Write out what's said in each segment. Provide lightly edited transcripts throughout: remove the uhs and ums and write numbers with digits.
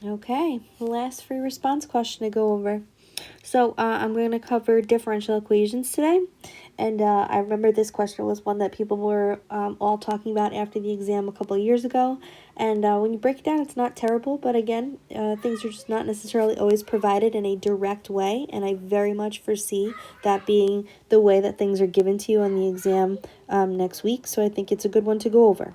Okay, last free response question to go over. So I'm going to cover differential equations today. And I remember this question was one that people were all talking about after the exam a couple of years ago. And when you break it down, it's not terrible. But again, things are just not necessarily always provided in a direct way. And I very much foresee that being the way that things are given to you on the exam next week. So I think it's a good one to go over.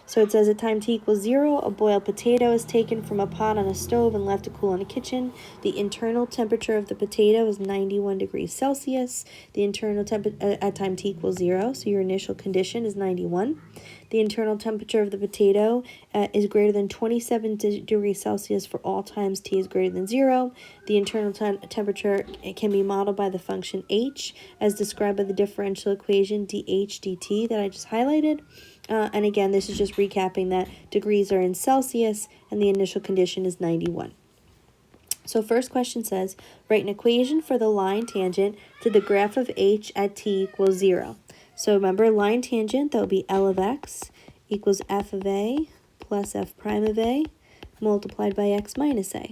So it says at time t equals 0, a boiled potato is taken from a pot on a stove and left to cool in a kitchen. The internal temperature of the potato is 91 degrees Celsius. The internal temperature at time t equals 0, so your initial condition is 91. The internal temperature of the potato is greater than 27 degrees Celsius for all times t is greater than 0. The internal temperature can be modeled by the function h as described by the differential equation dh dt that I just highlighted. And again, this is just recapping that degrees are in Celsius and the initial condition is 91. So first question says, write an equation for the line tangent to the graph of h at t equals 0. So remember, line tangent, that would be L of x equals f of a plus f prime of a multiplied by x minus a.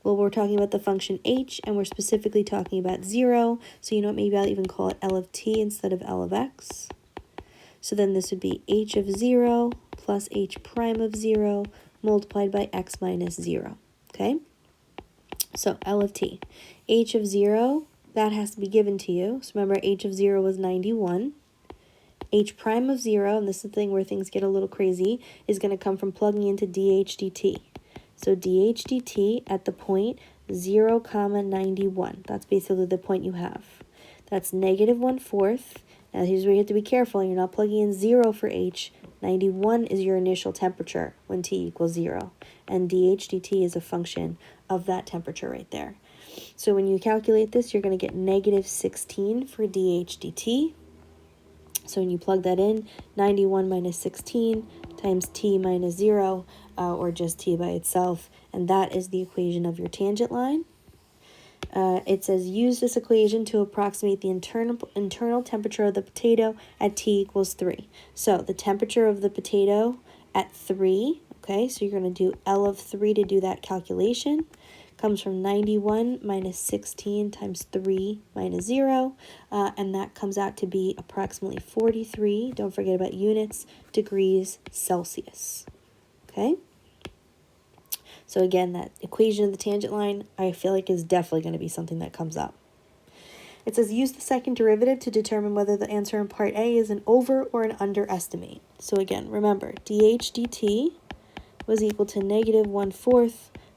Well, we're talking about the function h, and we're specifically talking about 0. So you know what, maybe I'll even call it L of t instead of L of x. So then this would be h of 0 plus h prime of 0 multiplied by x minus 0, okay? So L of t. H of 0, that has to be given to you. So remember, h of 0 was 91. H prime of 0, and this is the thing where things get a little crazy, is going to come from plugging into dh dt. So dh dt at the point 0, comma 91. That's basically the point you have. That's negative 1/4. Now here's where you have to be careful. You're not plugging in 0 for h. 91 is your initial temperature when t equals 0. And dh dt is a function of that temperature right there. So when you calculate this, you're going to get negative 16 for dh dt. So when you plug that in, 91 minus 16 times t minus 0, or just t by itself, and that is the equation of your tangent line. It says use this equation to approximate the internal temperature of the potato at t equals 3. So the temperature of the potato at 3, okay, so you're going to do L of 3 to do that calculation, comes from 91 minus 16 times 3 minus 0, and that comes out to be approximately 43, don't forget about units, degrees Celsius, okay? So again, that equation of the tangent line, I feel like is definitely going to be something that comes up. It says use the second derivative to determine whether the answer in part A is an over or an underestimate. So again, remember, dh dt was equal to negative 1/4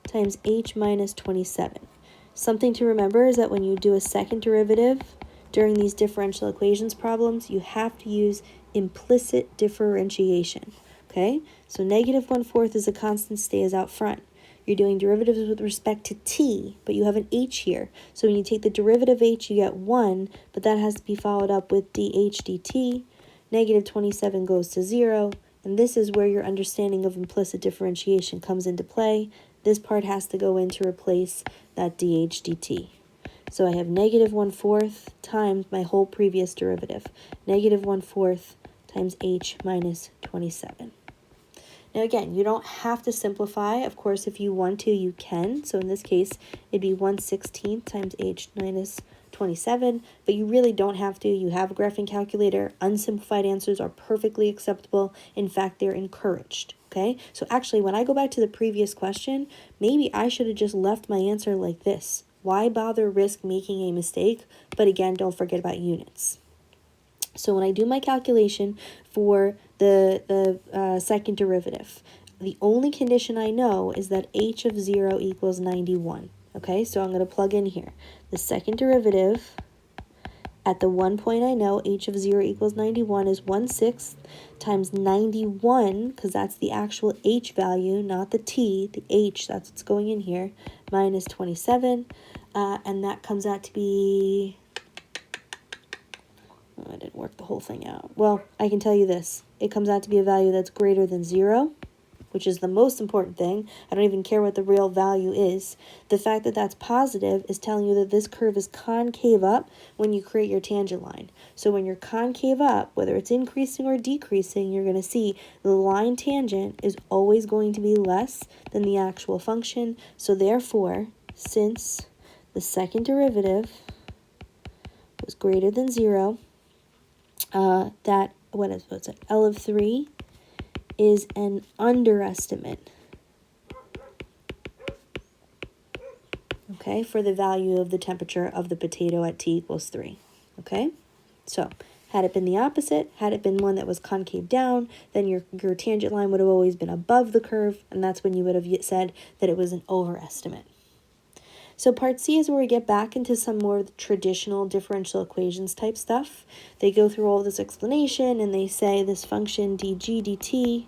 times h minus 27. Something to remember is that when you do a second derivative during these differential equations problems, you have to use implicit differentiation. Okay, so negative 1/4 is a constant, stays out front. You're doing derivatives with respect to t, but you have an h here. So when you take the derivative of h, you get 1, but that has to be followed up with dh dt. Negative 27 goes to 0, and this is where your understanding of implicit differentiation comes into play. This part has to go in to replace that dh dt. So I have negative 1/4 times my whole previous derivative. Negative 1/4 times h minus 27. Now again, you don't have to simplify. Of course, if you want to, you can. So in this case, it'd be 1/16 times h minus 27, but you really don't have to. You have a graphing calculator. Unsimplified answers are perfectly acceptable. In fact, they're encouraged, okay? So actually, when I go back to the previous question, maybe I should have just left my answer like this. Why bother risk making a mistake? But again, don't forget about units. So when I do my calculation for the second derivative, the only condition I know is that h of 0 equals 91. Okay, so I'm going to plug in here. The second derivative at the one point I know, h of 0 equals 91 is 1/6 times 91, because that's the actual h value, not the t, the h, that's what's going in here, minus 27, and that comes out to be... Oh, I didn't work the whole thing out. Well, I can tell you this. It comes out to be a value that's greater than 0. which is the most important thing, I don't even care what the real value is, the fact that that's positive is telling you that this curve is concave up when you create your tangent line. So when you're concave up, whether it's increasing or decreasing, you're going to see the line tangent is always going to be less than the actual function. So therefore, since the second derivative was greater than 0, what's it? L of 3 is an underestimate, okay, for the value of the temperature of the potato at T equals 3, okay? So, had it been the opposite, had it been one that was concave down, then your tangent line would have always been above the curve, and that's when you would have said that it was an overestimate. So part C is where we get back into some more traditional differential equations type stuff. They go through all this explanation and they say this function dg dt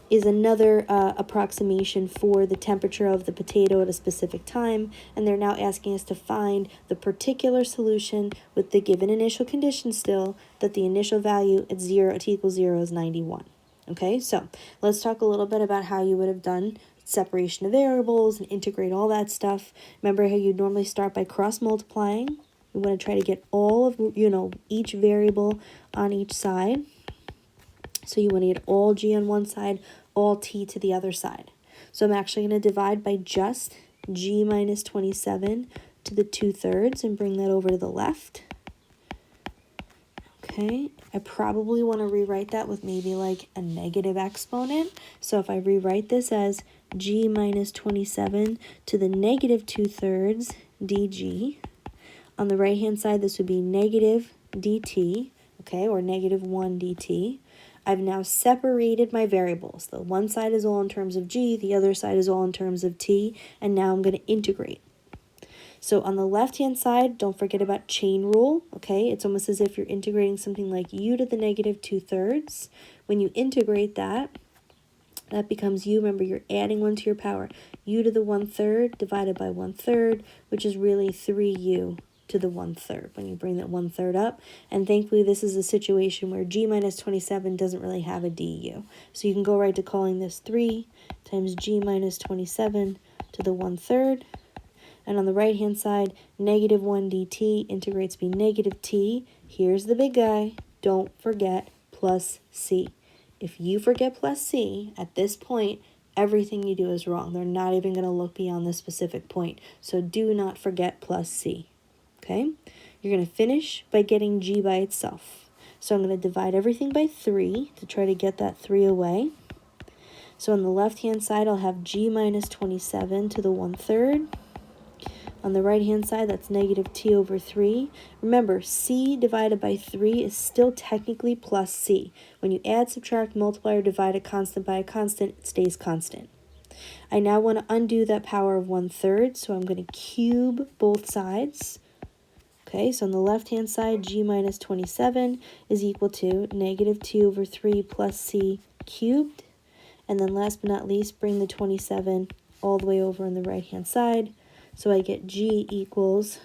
is another approximation for the temperature of the potato at a specific time, and they're now asking us to find the particular solution with the given initial condition still, that the initial value at t equals 0 is 91. Okay, so let's talk a little bit about how you would have done separation of variables and integrate all that stuff. Remember how you normally start by cross multiplying. You want to try to get all of, each variable on each side. So you want to get all g on one side, all t to the other side. So I'm actually going to divide by just g minus 27 to the 2/3 and bring that over to the left. Okay, I probably want to rewrite that with maybe like a negative exponent. So if I rewrite this as g minus 27 to the negative 2/3 dg, on the right hand side this would be negative dt, okay, or negative 1 dt. I've now separated my variables. The one side is all in terms of g, the other side is all in terms of t, and now I'm going to integrate. So on the left-hand side, don't forget about chain rule, okay? It's almost as if you're integrating something like u to the negative 2/3. When you integrate that, that becomes u. Remember, you're adding 1 to your power. U to the 1/3 divided by 1/3, which is really 3u to the 1/3 when you bring that 1/3 up. And thankfully, this is a situation where g minus 27 doesn't really have a du. So you can go right to calling this 3 times g minus 27 to the 1/3. And on the right-hand side, negative 1 dt integrates to be negative t. Here's the big guy. Don't forget plus c. If you forget plus c, at this point, everything you do is wrong. They're not even going to look beyond this specific point. So do not forget plus c. Okay? You're going to finish by getting g by itself. So I'm going to divide everything by 3 to try to get that 3 away. So on the left-hand side, I'll have g minus 27 to the 1/3. On the right-hand side, that's negative t over 3. Remember, c divided by 3 is still technically plus c. When you add, subtract, multiply, or divide a constant by a constant, it stays constant. I now want to undo that power of 1/3, so I'm going to cube both sides. Okay, so on the left-hand side, g minus 27 is equal to negative t over 3 plus c cubed. And then last but not least, bring the 27 all the way over on the right-hand side. So I get g equals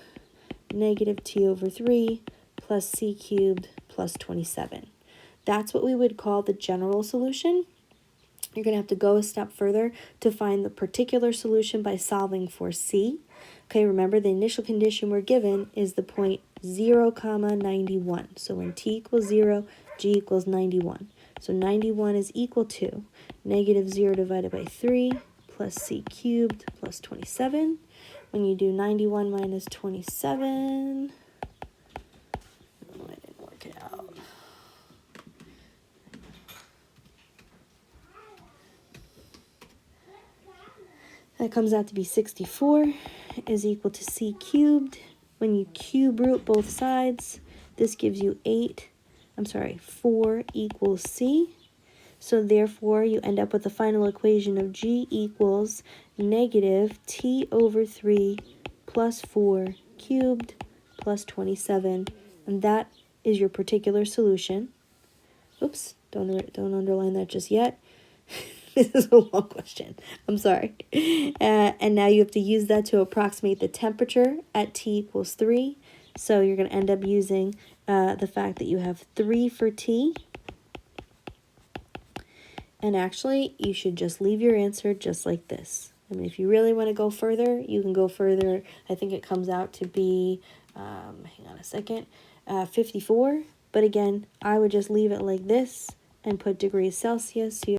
negative t over 3 plus c cubed plus 27. That's what we would call the general solution. You're going to have to go a step further to find the particular solution by solving for c. Okay, remember the initial condition we're given is the point 0, 91. So when t equals 0, g equals 91. So 91 is equal to negative 0 divided by 3 plus c cubed plus 27. When you do 91 minus 27, I didn't work it out. That comes out to be 64 is equal to c cubed. When you cube root both sides, this gives you 4 equals c. So therefore, you end up with the final equation of g equals negative t over 3 plus 4 cubed plus 27. And that is your particular solution. Oops, don't underline that just yet. This is a long question. I'm sorry. And now you have to use that to approximate the temperature at t equals 3. So you're going to end up using the fact that you have 3 for t And actually, you should just leave your answer just like this. I mean, if you really want to go further, you can go further. I think it comes out to be, hang on a second, 54. But again, I would just leave it like this and put degrees Celsius. So